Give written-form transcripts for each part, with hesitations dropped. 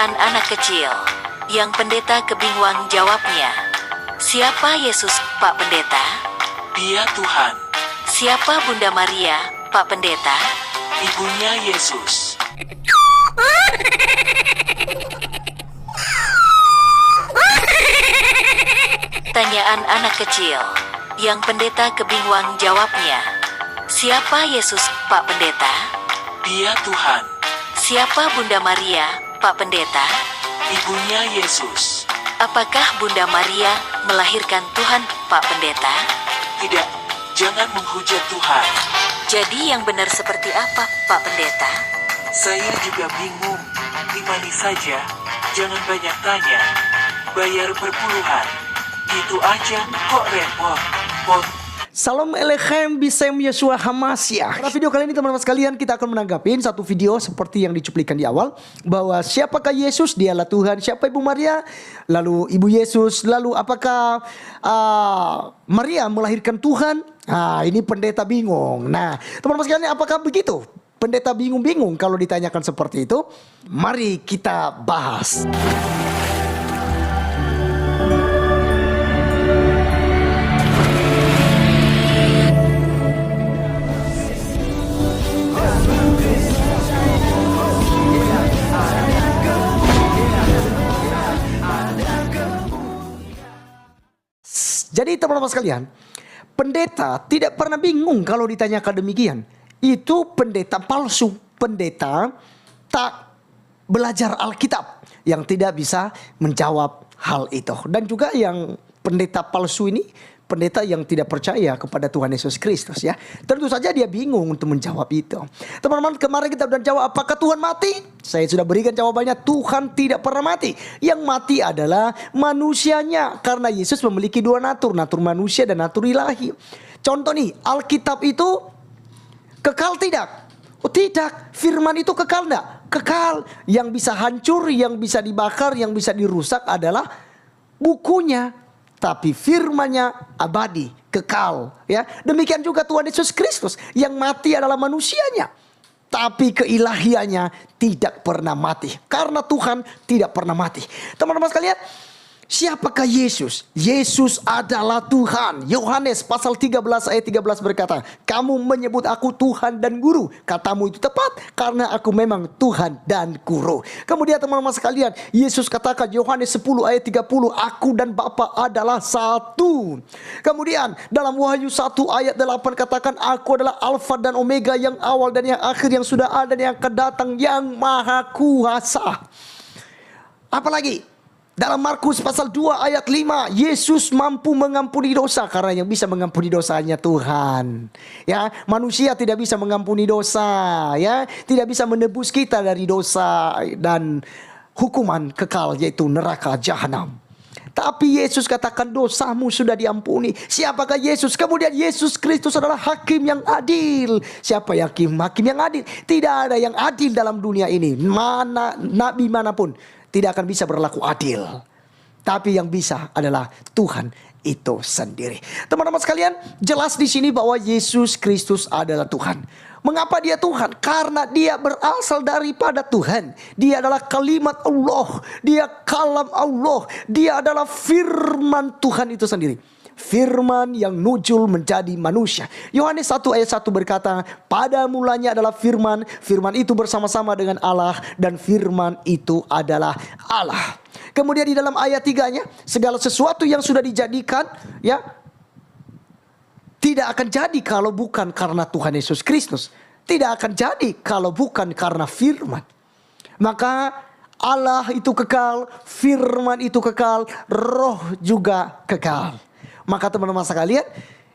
Pertanyaan anak kecil yang pendeta kebingungan jawabnya. Siapa Yesus, Pak Pendeta? Dia Tuhan, Siapa Bunda Maria, Pak Pendeta? ibunya Yesus. Pertanyaan anak kecil yang pendeta kebingungan jawabnya. Siapa Yesus, Pak Pendeta? Dia Tuhan, Siapa Bunda Maria, Pak Pendeta? ibunya Yesus. Apakah Bunda Maria melahirkan Tuhan, Pak Pendeta? Tidak, jangan menghujat Tuhan. Jadi yang benar seperti apa, Pak Pendeta? Saya juga bingung. Imani saja, jangan banyak tanya. Bayar berpuluhan. Itu aja kok repot. Salam Elechem Bisem Yeshua Hamasya. Pada video kali ini teman-teman sekalian, kita akan menanggapin satu video seperti yang dicuplikan di awal, bahwa siapakah Yesus? Dialah Tuhan. Siapa Ibu Maria? Lalu Ibu Yesus. Lalu apakah Maria melahirkan Tuhan? Ini pendeta bingung. Nah teman-teman sekalian, apakah begitu? Pendeta bingung-bingung kalau ditanyakan seperti itu? Mari kita bahas. Jadi teman-teman sekalian, pendeta tidak pernah bingung kalau ditanyakan demikian. Itu pendeta palsu, pendeta tak belajar Alkitab yang tidak bisa menjawab hal itu. Dan juga yang pendeta palsu ini, pendeta yang tidak percaya kepada Tuhan Yesus Kristus ya. Tentu saja dia bingung untuk menjawab itu. Teman-teman, kemarin kita sudah jawab apakah Tuhan mati? Saya sudah berikan jawabannya, Tuhan tidak pernah mati. Yang mati adalah manusianya, karena Yesus memiliki dua natur, natur manusia dan natur ilahi. Contoh nih, Alkitab itu kekal tidak? Oh tidak. Firman itu kekal enggak? Kekal. Yang bisa hancur, yang bisa dibakar, yang bisa dirusak adalah bukunya. Tapi firman-Nya abadi, kekal ya. Demikian juga Tuhan Yesus Kristus, yang mati adalah manusianya, tapi keilahiannya tidak pernah mati. Karena Tuhan tidak pernah mati. Teman-teman sekalian, siapakah Yesus? Yesus adalah Tuhan. Yohanes pasal 13 ayat 13 berkata, kamu menyebut aku Tuhan dan Guru. Katamu itu tepat, karena aku memang Tuhan dan Guru. Kemudian teman-teman sekalian, Yesus katakan Yohanes 10 ayat 30, aku dan Bapa adalah satu. Kemudian dalam Wahyu 1 ayat 8 katakan, aku adalah Alfa dan Omega, yang awal dan yang akhir, yang sudah ada dan yang akan datang, yang maha kuasa. Apalagi? Dalam Markus pasal 2 ayat 5, Yesus mampu mengampuni dosa, karena yang bisa mengampuni dosanya Tuhan. Ya, manusia tidak bisa mengampuni dosa, ya, tidak bisa menebus kita dari dosa dan hukuman kekal, yaitu neraka jahanam. Tapi Yesus katakan dosamu sudah diampuni. Siapakah Yesus? Kemudian Yesus Kristus adalah hakim yang adil. Siapa yang hakim yang adil? Tidak ada yang adil dalam dunia ini. Mana nabi manapun tidak akan bisa berlaku adil. Tapi yang bisa adalah Tuhan itu sendiri. Teman-teman sekalian, jelas di sini bahwa Yesus Kristus adalah Tuhan. Mengapa dia Tuhan? Karena dia berasal daripada Tuhan. Dia adalah kalimat Allah. Dia kalam Allah. Dia adalah firman Tuhan itu sendiri. Firman yang nujul menjadi manusia. Yohanes 1 ayat 1 berkata, pada mulanya adalah firman, firman itu bersama-sama dengan Allah, dan firman itu adalah Allah. Kemudian di dalam ayat 3-nya, segala sesuatu yang sudah dijadikan ya tidak akan jadi kalau bukan karena Tuhan Yesus Kristus. Tidak akan jadi kalau bukan karena firman. Maka Allah itu kekal, firman itu kekal, roh juga kekal. Maka teman-teman sekalian,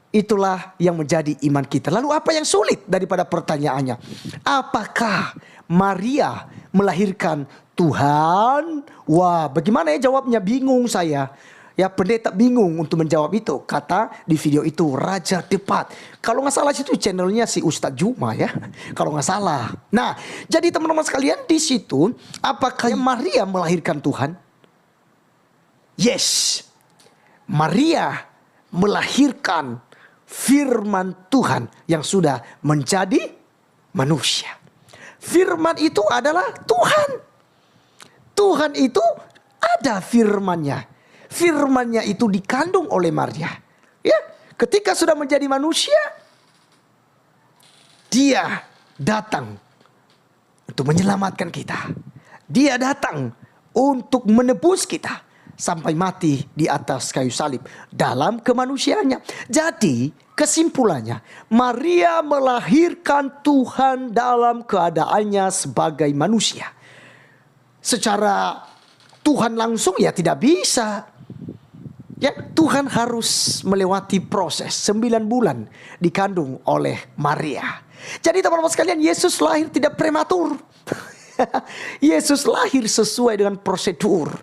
itulah yang menjadi iman kita. Lalu apa yang sulit daripada pertanyaannya? Apakah Maria melahirkan Tuhan? Wah, bagaimana ya jawabnya? Bingung saya. Ya, pendeta bingung untuk menjawab itu. Kata di video itu Raja Tepat. Kalau nggak salah situ channelnya si Ustadz Juma ya. Kalau nggak salah. Nah, jadi teman-teman sekalian, di situ apakah Maria melahirkan Tuhan? Yes. Maria melahirkan firman Tuhan yang sudah menjadi manusia. Firman itu adalah Tuhan. Tuhan itu ada firman-Nya. Firman-Nya itu dikandung oleh Maria. Ya, ketika sudah menjadi manusia, Dia datang untuk menyelamatkan kita. Dia datang untuk menebus kita sampai mati di atas kayu salib dalam kemanusiaannya. Jadi kesimpulannya, Maria melahirkan Tuhan dalam keadaannya sebagai manusia. Secara Tuhan langsung ya tidak bisa. Ya, Tuhan harus melewati proses 9 bulan dikandung oleh Maria. Jadi teman-teman sekalian, Yesus lahir tidak prematur. Yesus lahir sesuai dengan prosedur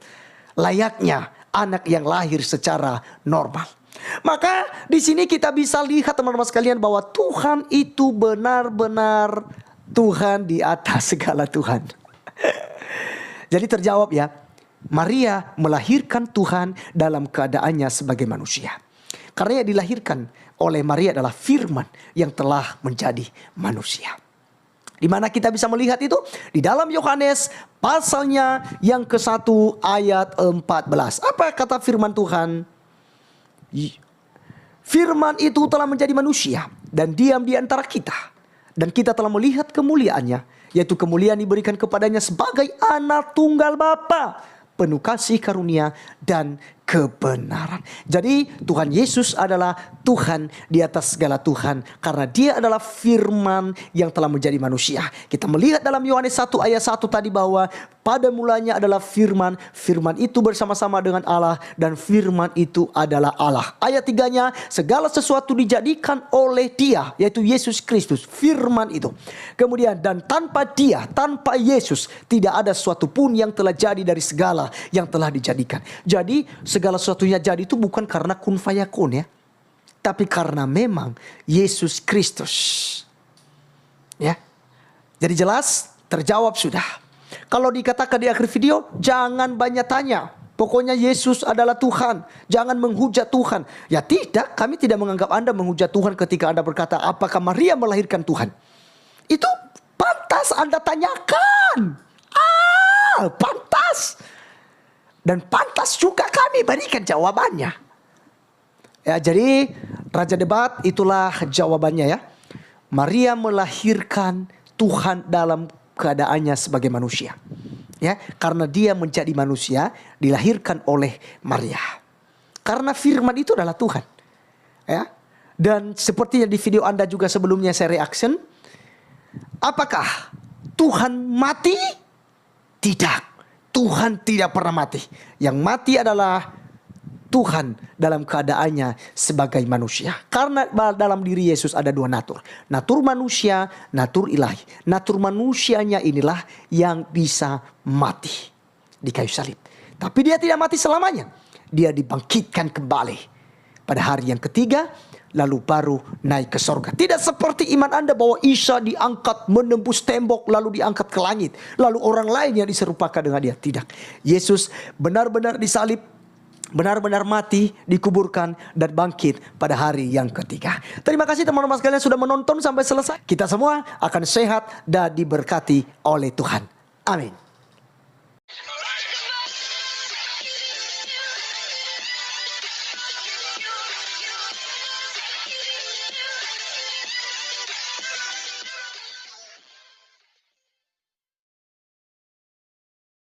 layaknya anak yang lahir secara normal. Maka di sini kita bisa lihat teman-teman sekalian bahwa Tuhan itu benar-benar Tuhan di atas segala Tuhan. Jadi terjawab ya, Maria melahirkan Tuhan dalam keadaannya sebagai manusia. Karena yang dilahirkan oleh Maria adalah firman yang telah menjadi manusia. Di mana kita bisa melihat itu? Di dalam Yohanes pasalnya yang ke-1 ayat 14. Apa kata firman Tuhan? Firman itu telah menjadi manusia dan diam di antara kita. Dan kita telah melihat kemuliaannya, yaitu kemuliaan diberikan kepadanya sebagai anak tunggal Bapa, penuh kasih karunia dan kebenaran. Jadi Tuhan Yesus adalah Tuhan di atas segala Tuhan, karena Dia adalah firman yang telah menjadi manusia. Kita melihat dalam Yohanes 1 ayat 1 tadi bahwa pada mulanya adalah firman, firman itu bersama-sama dengan Allah dan firman itu adalah Allah. Ayat 3-nya, segala sesuatu dijadikan oleh Dia, yaitu Yesus Kristus, firman itu. Kemudian, dan tanpa Dia, tanpa Yesus, tidak ada sesuatu pun yang telah jadi dari segala yang telah dijadikan. Jadi segala sesuatunya jadi itu bukan karena kun fayakun ya, tapi karena memang Yesus Kristus. Ya, jadi jelas terjawab sudah. Kalau dikatakan di akhir video, jangan banyak tanya. Pokoknya Yesus adalah Tuhan. Jangan menghujat Tuhan. Ya tidak, kami tidak menganggap Anda menghujat Tuhan ketika Anda berkata, apakah Maria melahirkan Tuhan? Itu pantas Anda tanyakan. Pantas. Dan pantas juga kami berikan jawabannya. Ya, jadi Raja Debat itulah jawabannya ya. Maria melahirkan Tuhan dalam keadaannya sebagai manusia. Ya, karena Dia menjadi manusia dilahirkan oleh Maria. Karena firman itu adalah Tuhan. Ya. Dan seperti di video Anda juga sebelumnya saya reaction, apakah Tuhan mati? Tidak. Tuhan tidak pernah mati. Yang mati adalah Tuhan dalam keadaannya sebagai manusia. Karena dalam diri Yesus ada 2 natur. Natur manusia, natur ilahi. Natur manusianya inilah yang bisa mati di kayu salib. Tapi Dia tidak mati selamanya. Dia dibangkitkan kembali pada hari yang ketiga, lalu baru naik ke sorga. Tidak seperti iman Anda bahwa Isa diangkat menembus tembok lalu diangkat ke langit, lalu orang lain yang diserupakan dengan Dia. Tidak. Yesus benar-benar disalib, benar-benar mati, dikuburkan dan bangkit pada hari yang ketiga. Terima kasih teman-teman sekalian sudah menonton sampai selesai. Kita semua akan sehat dan diberkati oleh Tuhan. Amin.